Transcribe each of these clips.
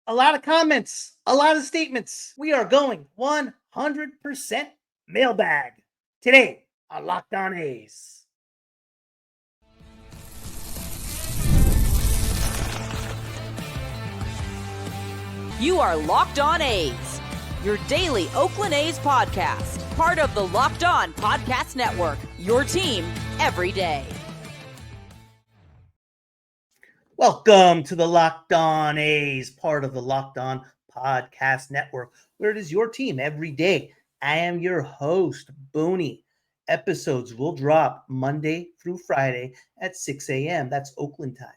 A lot of comments, a lot of statements. We are going 100% mailbag today on Locked On A's. You are Locked On A's, your daily Oakland A's podcast, part of the Locked On Podcast Network, your team every day. Welcome to the Locked On A's, part of the Locked On Podcast Network, where it is your team every day. I am your host, Booney. Episodes will drop Monday through Friday at 6 a.m. That's Oakland time,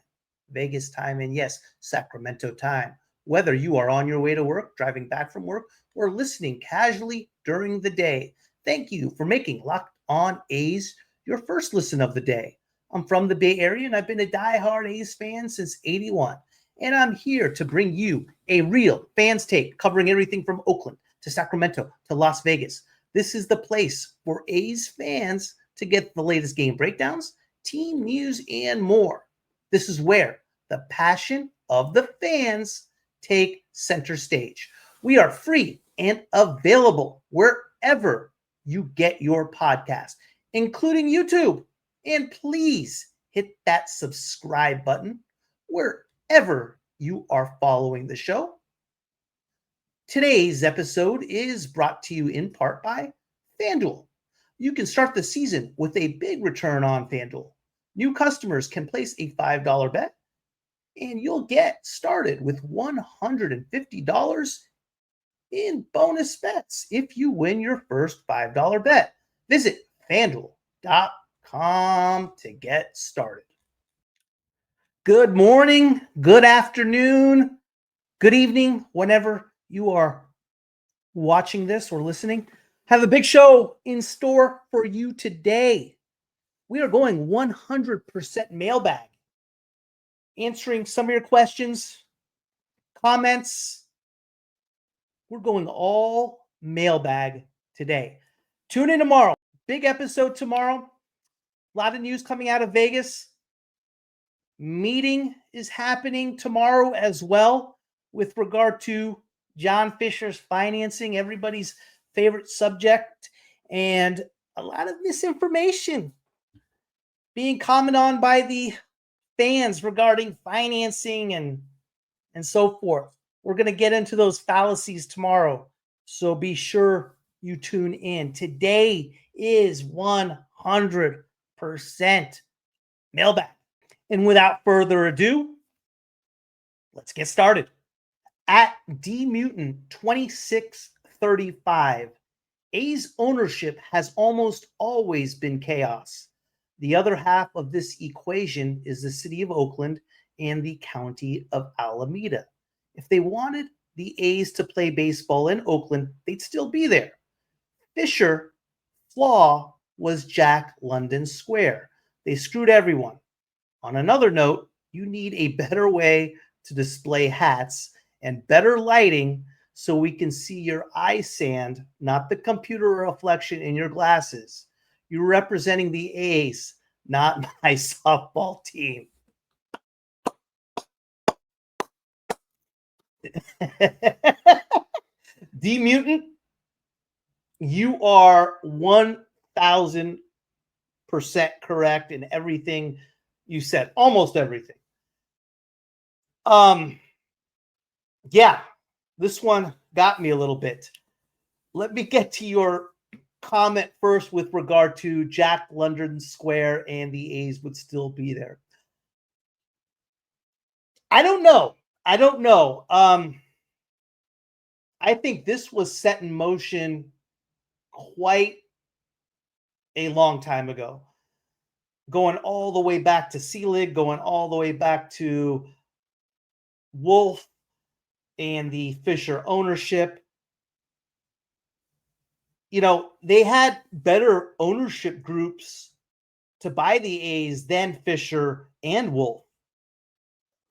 Vegas time, and yes, Sacramento time. Whether you are on your way to work, driving back from work, or listening casually during the day, thank you for making Locked On A's your first listen of the day. I'm from the Bay Area, and I've been a diehard A's fan since '81. And I'm here to bring you a real fans take, covering everything from Oakland to Sacramento to Las Vegas. This is the place for A's fans to get the latest game breakdowns, team news, and more. This is where the passion of the fans take center stage. We are free and available wherever you get your podcast, including YouTube. And please hit that subscribe button wherever you are following the show. Today's episode is brought to you in part by FanDuel. You can start the season with a big return on FanDuel. New customers can place a $5 bet, and you'll get started with $150 in bonus bets if you win your first $5 bet. Visit FanDuel.com to get started. Good morning, good afternoon, good evening, whenever you are watching this or listening. Have a big show in store for you today. We are going 100% mailbag, answering some of your questions, comments. We're going all mailbag today. Tune in tomorrow. Big episode tomorrow. A lot of news coming out of Vegas. Meeting is happening tomorrow as well with regard to John Fisher's financing, everybody's favorite subject, and a lot of misinformation being commented on by the fans regarding financing and so forth. We're going to get into those fallacies tomorrow, so be sure you tune in. Today is 100% mailbag. And without further ado, let's get started. At DMutant2635, A's ownership has almost always been chaos. The other half of this equation is the city of Oakland and the county of Alameda. If they wanted the A's to play baseball in Oakland, they'd still be there. Fisher flaw was Jack London Square. They screwed everyone. On another note, you need a better way to display hats and better lighting so we can see your eye sand, not the computer reflection in your glasses. You're representing the A's, not my softball team. D-Mutant, you are 1,000% correct in everything you said. Almost everything. Yeah, this one got me a little bit. Let me get to your comment first with regard to Jack London Square and the A's would still be there. I don't know. I think this was set in motion quite a long time ago. Going all the way back to Selig, going all the way back to Wolf and the Fisher ownership. You know, they had better ownership groups to buy the A's than Fisher and Wolf.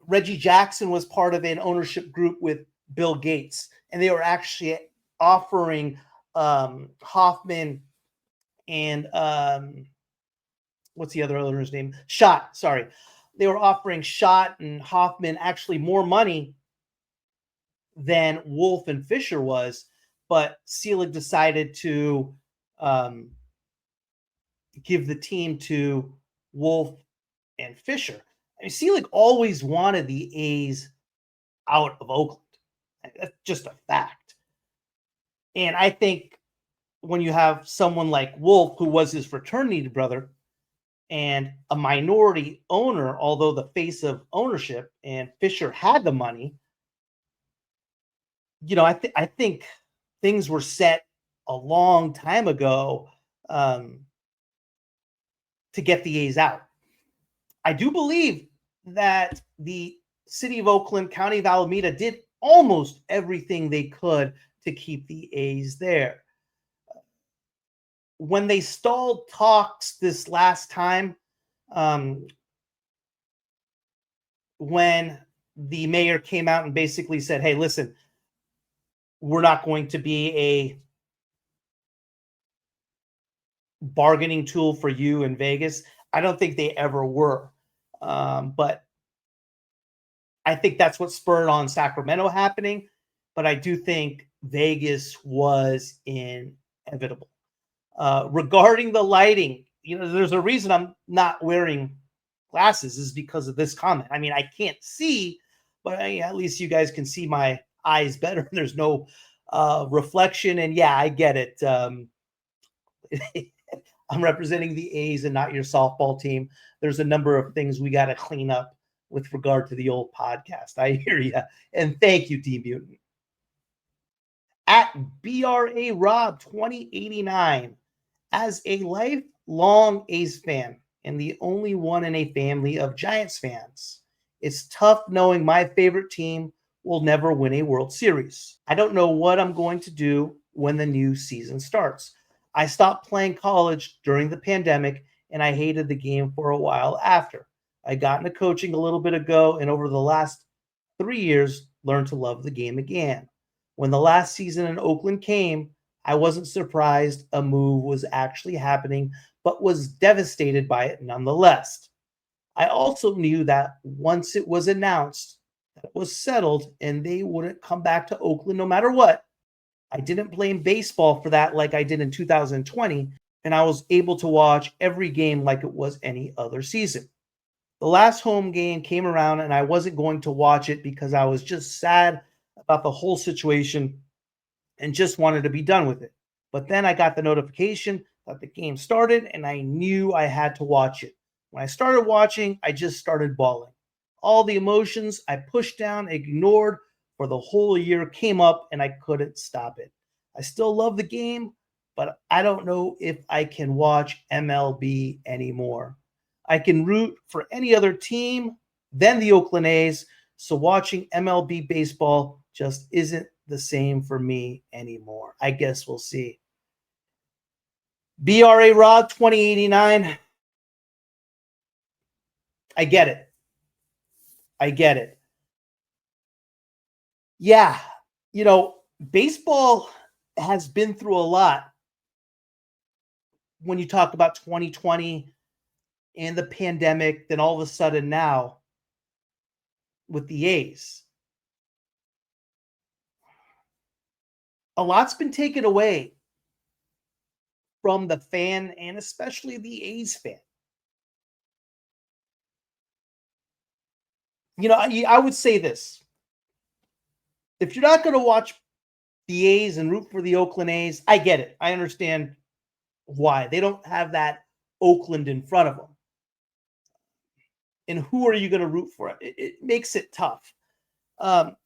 Reggie Jackson was part of an ownership group with Bill Gates, and they were actually offering Hoffman and what's the other owner's name? Schott, sorry. They were offering Schott and Hoffman actually more money than Wolf and Fisher was, but Selig decided to give the team to Wolf and Fisher. I mean, Selig always wanted the A's out of Oakland. That's just a fact. And I think when you have someone like Wolf, who was his fraternity brother, and a minority owner, although the face of ownership, and Fisher had the money, I think things were set a long time ago to get the A's out. I do believe that the city of Oakland, county of Alameda did almost everything they could to keep the A's there. When they stalled talks this last time, when the mayor came out and basically said, hey, listen, we're not going to be a bargaining tool for you in Vegas. I don't think they ever were. But I think that's what spurred on Sacramento happening. But I do think Vegas was inevitable. Regarding the lighting, there's a reason I'm not wearing glasses is because of this comment. I mean, I can't see, but at least you guys can see my eyes better. There's no reflection. And yeah, I get it. I'm representing the A's and not your softball team. There's a number of things we got to clean up with regard to the old podcast. I hear you. And thank you, Team Mutant. At BRA Rob 2089, as a lifelong A's fan and the only one in a family of Giants fans, it's tough knowing my favorite team will never win a World Series. I don't know what I'm going to do when the new season starts. I stopped playing college during the pandemic, and I hated the game for a while after. I got into coaching a little bit ago, and over the last 3 years, learned to love the game again. When the last season in Oakland came, I wasn't surprised a move was actually happening, but was devastated by it nonetheless. I also knew that once it was announced that it was settled and they wouldn't come back to Oakland no matter what, I didn't blame baseball for that like I did in 2020, and I was able to watch every game like it was any other season. The last home game came around, and I wasn't going to watch it because I was just sad about the whole situation and just wanted to be done with it. But then I got the notification that the game started, and I knew I had to watch it. When I started watching, I just started bawling. All the emotions I pushed down, ignored for the whole year came up, and I couldn't stop it. I still love the game, but I don't know if I can watch MLB anymore. I can root for any other team than the Oakland A's, so watching MLB baseball just isn't the same for me anymore. I guess we'll see. BRA Rod 2089. I get it. I get it. Yeah, baseball has been through a lot when you talk about 2020 and the pandemic, then all of a sudden now with the A's. A lot's been taken away from the fan and especially the A's fan. I would say this. If you're not going to watch the A's and root for the Oakland A's, I get it. I understand why. They don't have that Oakland in front of them. And who are you going to root for? It makes it tough. But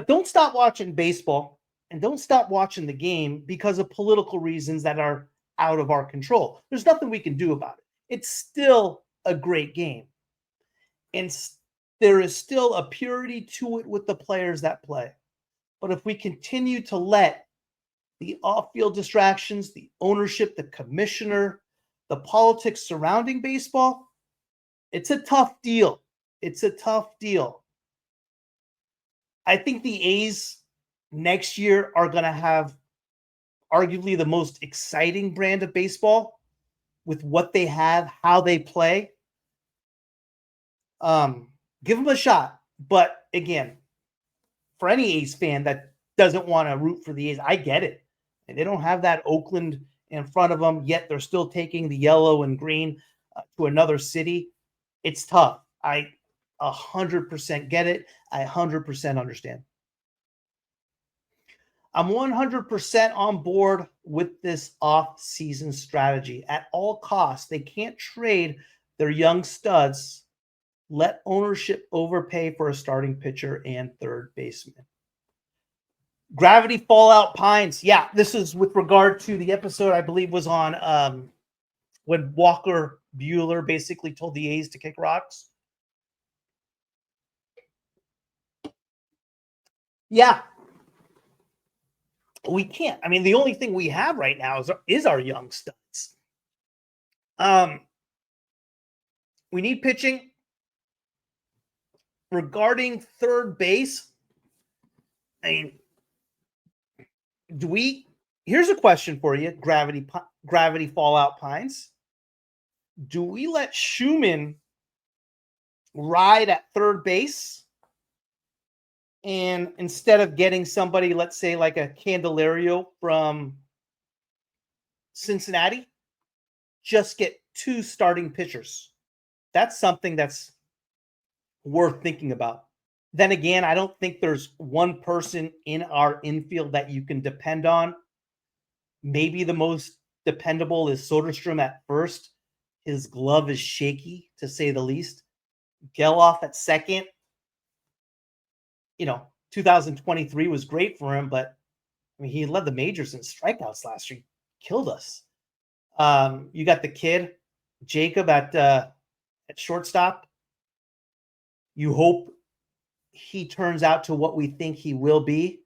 don't stop watching baseball and don't stop watching the game because of political reasons that are out of our control. There's nothing we can do about it. It's still a great game. And there is still a purity to it with the players that play. But if we continue to let the off-field distractions, the ownership, the commissioner, the politics surrounding baseball, it's a tough deal. It's a tough deal. I think the A's next year are going to have arguably the most exciting brand of baseball with what they have, how they play. Give them a shot. But again, for any A's fan that doesn't want to root for the A's. I get it. And they don't have that Oakland in front of them, yet they're still taking the yellow and green to another city. It's tough. I 100% get it. I 100% understand. I'm 100% on board with this off-season strategy. At all costs, they can't trade their young studs. Let ownership overpay for a starting pitcher and third baseman. Gravity Fallout Pines. Yeah, this is with regard to the episode I believe was on when Walker Buehler basically told the A's to kick rocks. Yeah. We can't. I mean, the only thing we have right now is our young studs. We need pitching. Regarding third base, I mean, here's a question for you, Gravity Fallout Pines. Do we let Schumann ride at third base? And instead of getting somebody, let's say like a Candelario from Cincinnati, just get two starting pitchers. That's something that's worth thinking about. Then again, I don't think there's one person in our infield that you can depend on. Maybe the most dependable is Soderstrom at first. His glove is shaky, to say the least. Geloff at second. 2023 was great for him, but I mean, he led the majors in strikeouts last year. He killed us. You got the kid, Jacob, at shortstop. You hope he turns out to what we think he will be.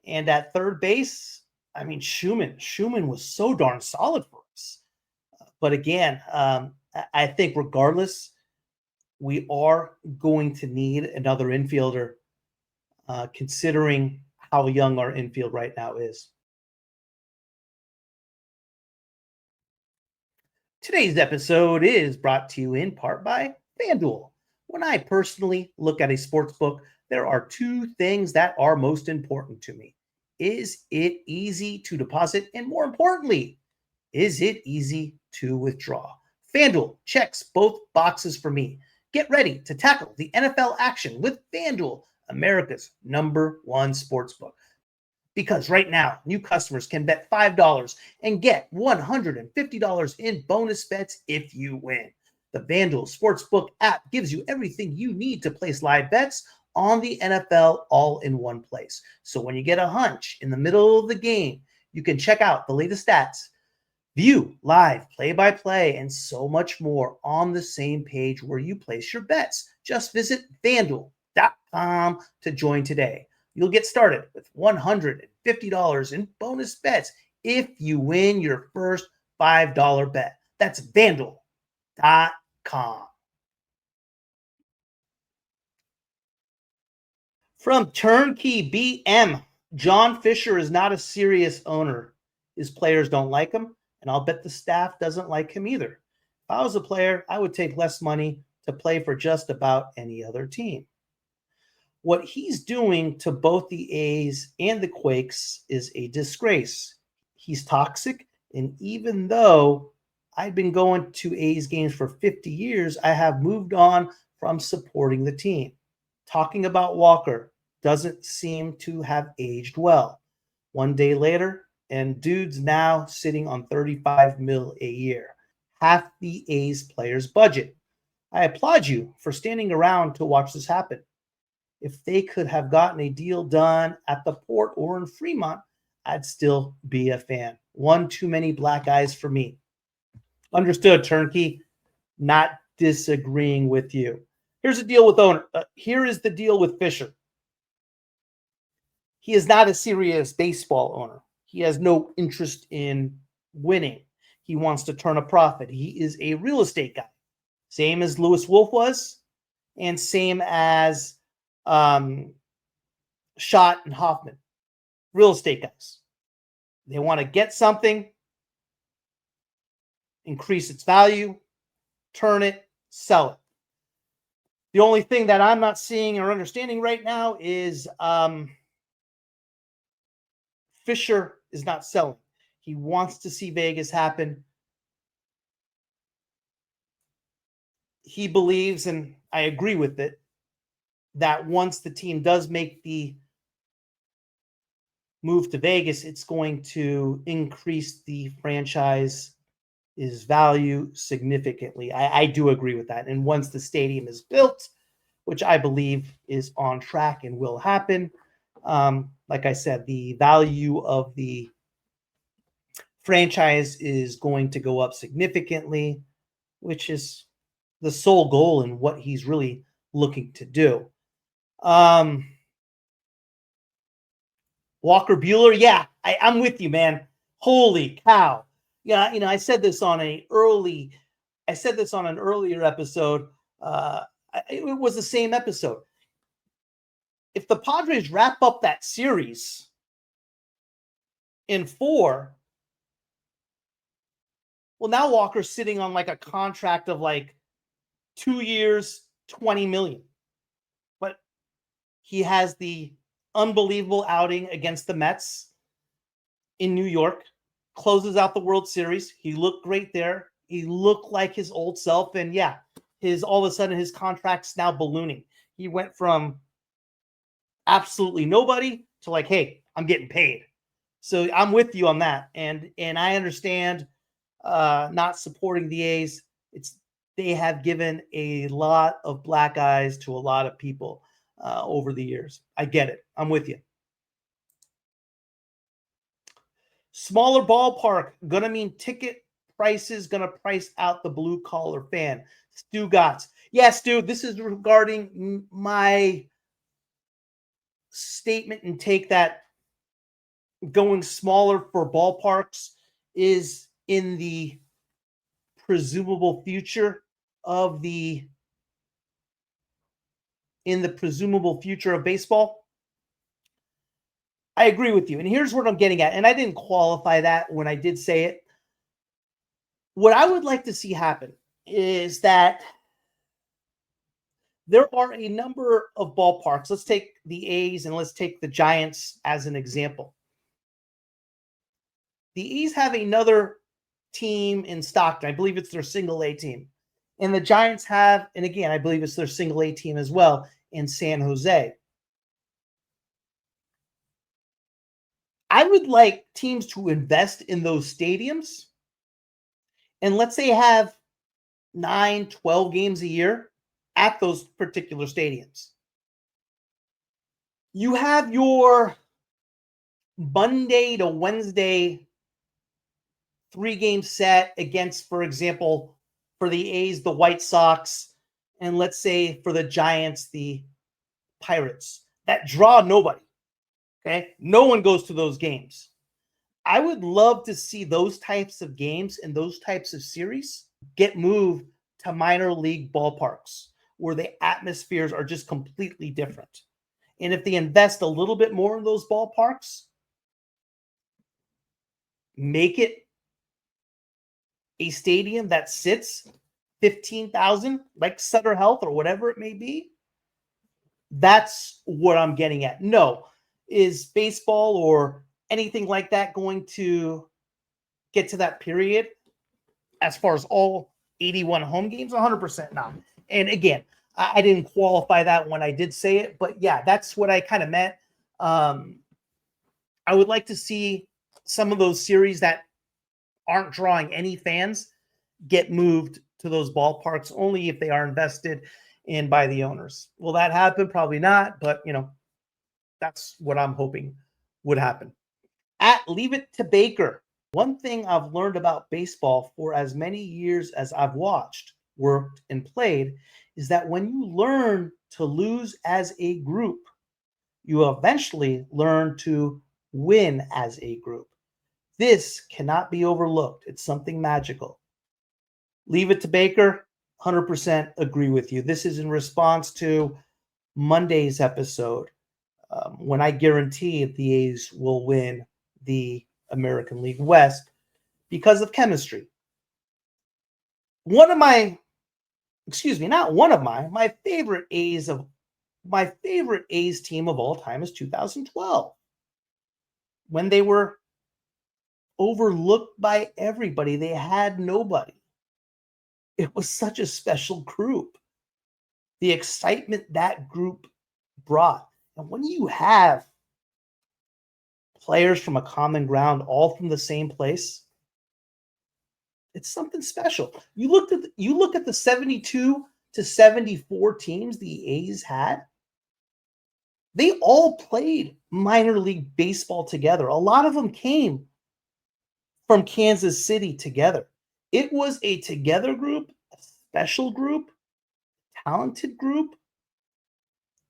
And at third base, I mean, Schumann was so darn solid for us. But again, I think regardless, we are going to need another infielder, considering how young our infield right now is. Today's episode is brought to you in part by FanDuel. When I personally look at a sports book, there are two things that are most important to me. Is it easy to deposit? And more importantly, is it easy to withdraw? FanDuel checks both boxes for me. Get ready to tackle the NFL action with FanDuel, America's #1 sportsbook. Because right now, new customers can bet $5 and get $150 in bonus bets if you win. The FanDuel Sportsbook app gives you everything you need to place live bets on the NFL all in one place. So when you get a hunch in the middle of the game, you can check out the latest stats, view live play-by-play, and so much more on the same page where you place your bets. Just visit FanDuel.com to join today. You'll get started with $150 in bonus bets if you win your first $5 bet. That's FanDuel.com. From Turnkey BM, John Fisher is not a serious owner. His players don't like him, and I'll bet the staff doesn't like him either. If I was a player, I would take less money to play for just about any other team. What he's doing to both the A's and the Quakes is a disgrace. He's toxic, and even though I've been going to A's games for 50 years, I have moved on from supporting the team. Talking about Walker doesn't seem to have aged well. One day later, and dude's now sitting on $35 million a year, half the A's players' budget. I applaud you for standing around to watch this happen. If they could have gotten a deal done at the Port or in Fremont, I'd still be a fan. One too many black eyes for me. Understood, Turnkey. Not disagreeing with you. Here's the deal with owner. Here is the deal with Fisher. He is not a serious baseball owner. He has no interest in winning. He wants to turn a profit. He is a real estate guy. Same as Lewis Wolf was, and same as Schott and Hoffman. Real estate guys. They want to get something, increase its value, turn it, sell it. The only thing that I'm not seeing or understanding right now is Fisher is not selling. He wants to see Vegas happen. He believes, and I agree with it, that once the team does make the move to Vegas, it's going to increase the franchise's value significantly. I do agree with that. And once the stadium is built, which I believe is on track and will happen, like I said, the value of the franchise is going to go up significantly, which is the sole goal and what he's really looking to do. Walker Bueller, yeah, I'm with you, man. Holy cow. Yeah, I said this on an earlier episode. It was the same episode. If the Padres wrap up that series in 4, well, now Walker's sitting on like a contract of like 2 years, $20 million. But he has the unbelievable outing against the Mets in New York, closes out the World Series. He looked great there. He looked like his old self. And yeah, all of a sudden his contract's now ballooning. He went from absolutely nobody to like, hey, I'm getting paid. So I'm with you on that. And I understand not supporting the A's. They have given a lot of black eyes to a lot of people over the years. I get it. I'm with you. Smaller ballpark gonna mean ticket prices gonna price out the blue collar fan. Stu Gotts. Yeah, Stu, this is regarding my statement and take that going smaller for ballparks is in the presumable future of baseball. I agree with you. And here's what I'm getting at. And I didn't qualify that when I did say it. What I would like to see happen is that there are a number of ballparks. Let's take the A's and let's take the Giants as an example. The A's have another team in Stockton. I believe it's their single A team. And the Giants have, and again, I believe it's their single A team as well in San Jose. I would like teams to invest in those stadiums. And let's say have 9, 12 games a year at those particular stadiums. You have your Monday to Wednesday 3-game set against, for example, for the A's, the White Sox, and let's say for the Giants, the Pirates. That draw nobody. Okay? No one goes to those games. I would love to see those types of games and those types of series get moved to minor league ballparks where the atmospheres are just completely different. And if they invest a little bit more in those ballparks, make it a stadium that sits 15,000, like Sutter Health or whatever it may be, that's what I'm getting at. No, is baseball or anything like that going to get to that period as far as all 81 home games? 100% not. And again, I didn't qualify that when I did say it, but yeah, that's what I kind of meant. I would like to see some of those series that aren't drawing any fans get moved to those ballparks only if they are invested in by the owners. Will that happen? Probably not, but that's what I'm hoping would happen. Leave it to Baker. One thing I've learned about baseball for as many years as I've watched, worked, and played is that when you learn to lose as a group, you eventually learn to win as a group. This cannot be overlooked. It's something magical. Leave it to Baker. 100% agree with you. This is in response to Monday's episode when I guarantee the A's will win the American League West because of chemistry. One of my excuse me, not one of my favorite A's team of all time is 2012, when they were overlooked by everybody. They had nobody. It was such a special group. The excitement that group brought. And when you have players from a common ground, all from the same place, it's something special. You look at the 72 to 74 teams the A's had. They all played minor league baseball together. A lot of them came from Kansas City together. It was a together group, a special group, talented group.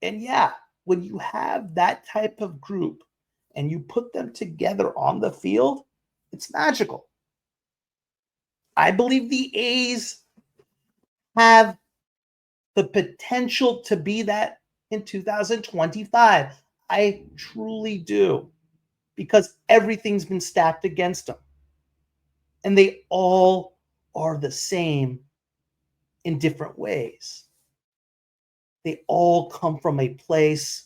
And yeah, when you have that type of group and you put them together on the field, it's magical. I believe the A's have the potential to be that in 2025. I truly do, because everything's been stacked against them. And they all are the same in different ways. They all come from a place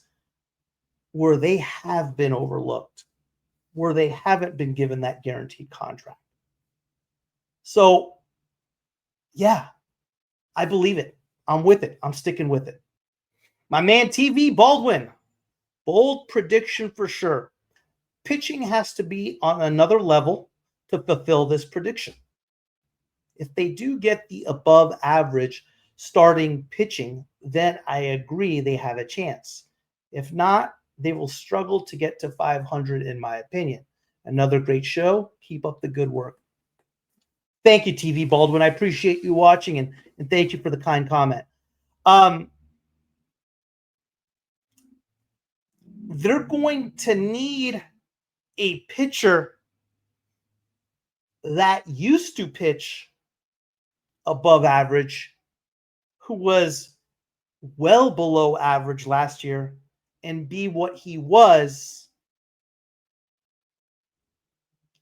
where they have been overlooked, where they haven't been given that guaranteed contract. So, yeah, I believe it. I'm with it. I'm sticking with it. My man TV Baldwin, bold prediction for sure. Pitching has to be on another level to fulfill this prediction. If they do get the above average starting pitching, then I agree they have a chance. If not, they will struggle to get to 500, in my opinion. Another great show. Keep up the good work. Thank you, TV Baldwin. I appreciate you watching, and thank you for the kind comment. They're going to need a pitcher that used to pitch above average, who was well below average last year, and be what he was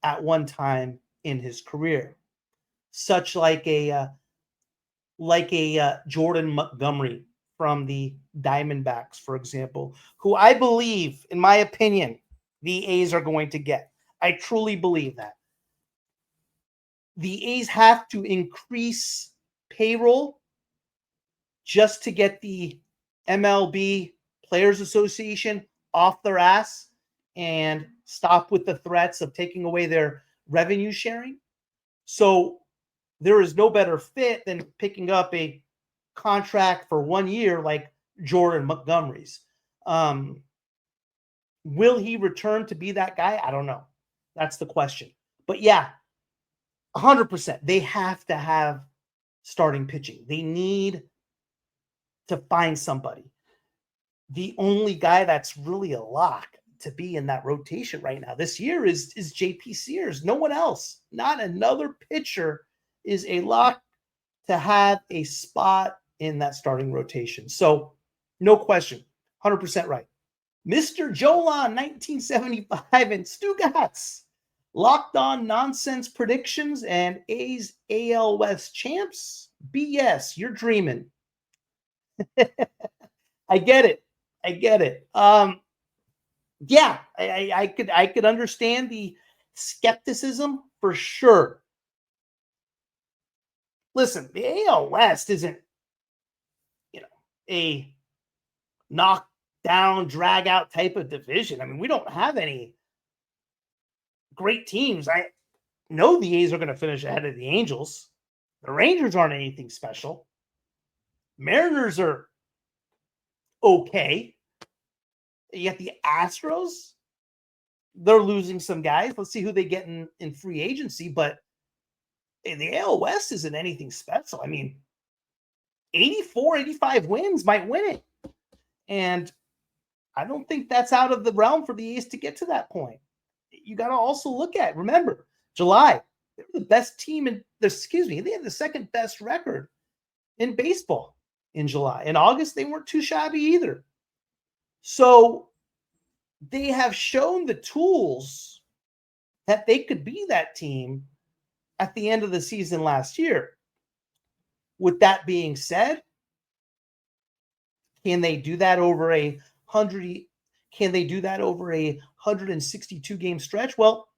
at one time in his career, such like a Jordan Montgomery from the Diamondbacks, for example, who I believe, in my opinion, the A's are going to get. I truly believe that. The A's have to increase payroll just to get the MLB Players Association off their ass and stop with the threats of taking away their revenue sharing. So there is no better fit than picking up a contract for 1 year like Jordan Montgomery's. Will he return to be that guy? I don't know. That's the question. But yeah, 100%. They have to have starting pitching. They need to find somebody. The only guy that's really a lock to be in that rotation right now this year is JP Sears. No one else. Not another pitcher is a lock to have a spot in that starting rotation. So, no question. 100% right. Mr. Jolan, 1975, and Stu Gatz. Locked on nonsense predictions and A's AL West champs. BS, you're dreaming. I get it. Yeah, I could understand the skepticism for sure. Listen, the AL West isn't, a knockdown, drag out type of division. I mean, we don't have any great teams. I know the A's are going to finish ahead of the Angels. The Rangers aren't anything special. Mariners are okay. You got the Astros. They're losing some guys. Let's see who they get in free agency. But the AL West isn't anything special. I mean, 84, 85 wins might win it. And I don't think that's out of the realm for the A's to get to that point. You got to also look at, remember, July, they were the best team they had the second best record in baseball in July. In August, they weren't too shabby either. So they have shown the tools that they could be that team at the end of the season last year. With that being said, can they do that over a 162 game stretch? Well,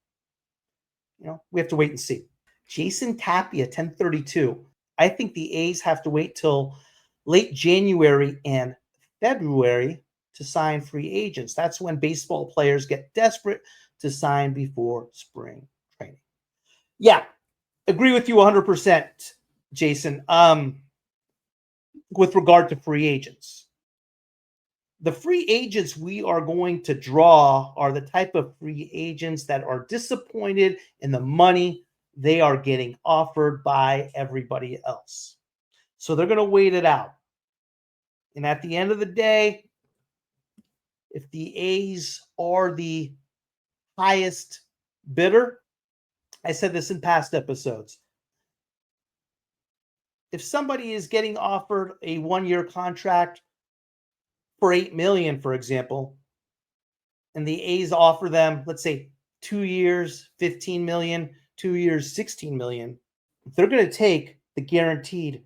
we have to wait and see. Jason Tapia, 1032. I think the A's have to wait till late January and February to sign free agents. That's when baseball players get desperate to sign before spring training. Yeah, agree with you 100%, Jason. With regard to free agents, the free agents we are going to draw are the type of free agents that are disappointed in the money they are getting offered by everybody else. So they're going to wait it out. And at the end of the day, if the A's are the highest bidder, I said this in past episodes, if somebody is getting offered a 1-year contract for $8 million, for example, and the A's offer them, let's say 2 years, $15 million, 2 years, $16 million, they're going to take the guaranteed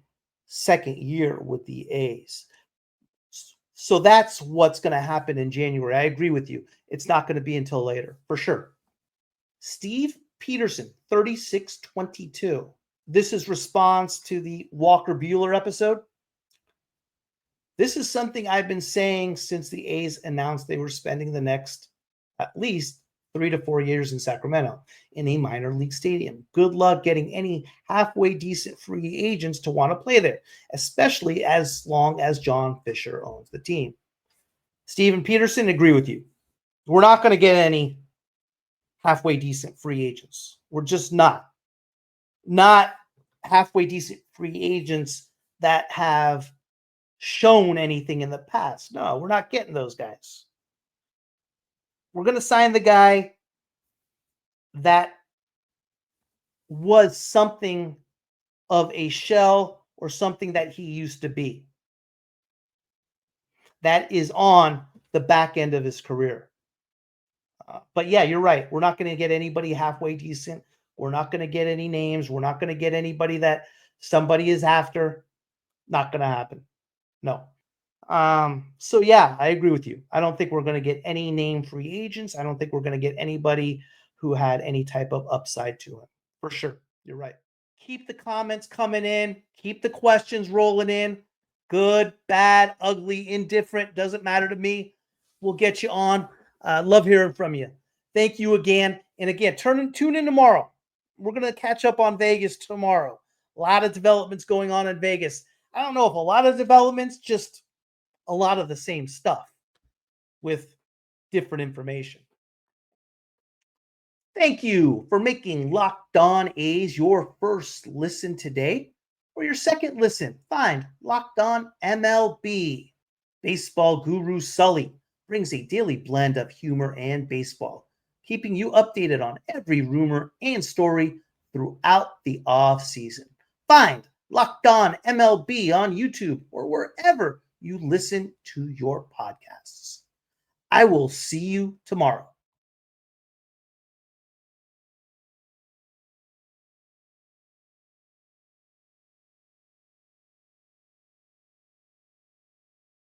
second year with the A's. So that's what's going to happen in January. I agree with you. It's not going to be until later, for sure. Steve Peterson, 3622. This is response to the Walker Buehler episode. This is something I've been saying since the A's announced they were spending the next at least 3 to 4 years in Sacramento in a minor league stadium. Good luck getting any halfway decent free agents to want to play there, especially as long as John Fisher owns the team. Steven Peterson, agree with you. We're not going to get any halfway decent free agents. We're just not halfway decent free agents that have shown anything in the past. No, we're not getting those guys. We're going to sign the guy that was something of a shell or something that he used to be. That is on the back end of his career. But yeah, you're right. We're not going to get anybody halfway decent. We're not going to get any names. We're not going to get anybody that somebody is after. Not going to happen. No. So yeah, I agree with you. I don't think we're going to get any name free agents. I don't think we're going to get anybody who had any type of upside to him. For sure. You're right. Keep the comments coming in. Keep the questions rolling in. Good, bad, ugly, indifferent. Doesn't matter to me. We'll get you on. Love hearing from you. Thank you again. And again, tune in tomorrow. We're going to catch up on Vegas tomorrow. A lot of developments going on in Vegas. I don't know if a lot of developments, just a lot of the same stuff with different information. Thank you for making Locked On A's your first listen today. For your second listen, find Locked On MLB. Baseball guru Sully brings a daily blend of humor and baseball, keeping you updated on every rumor and story throughout the offseason. Find Locked On MLB on YouTube or wherever you listen to your podcasts. I will see you tomorrow.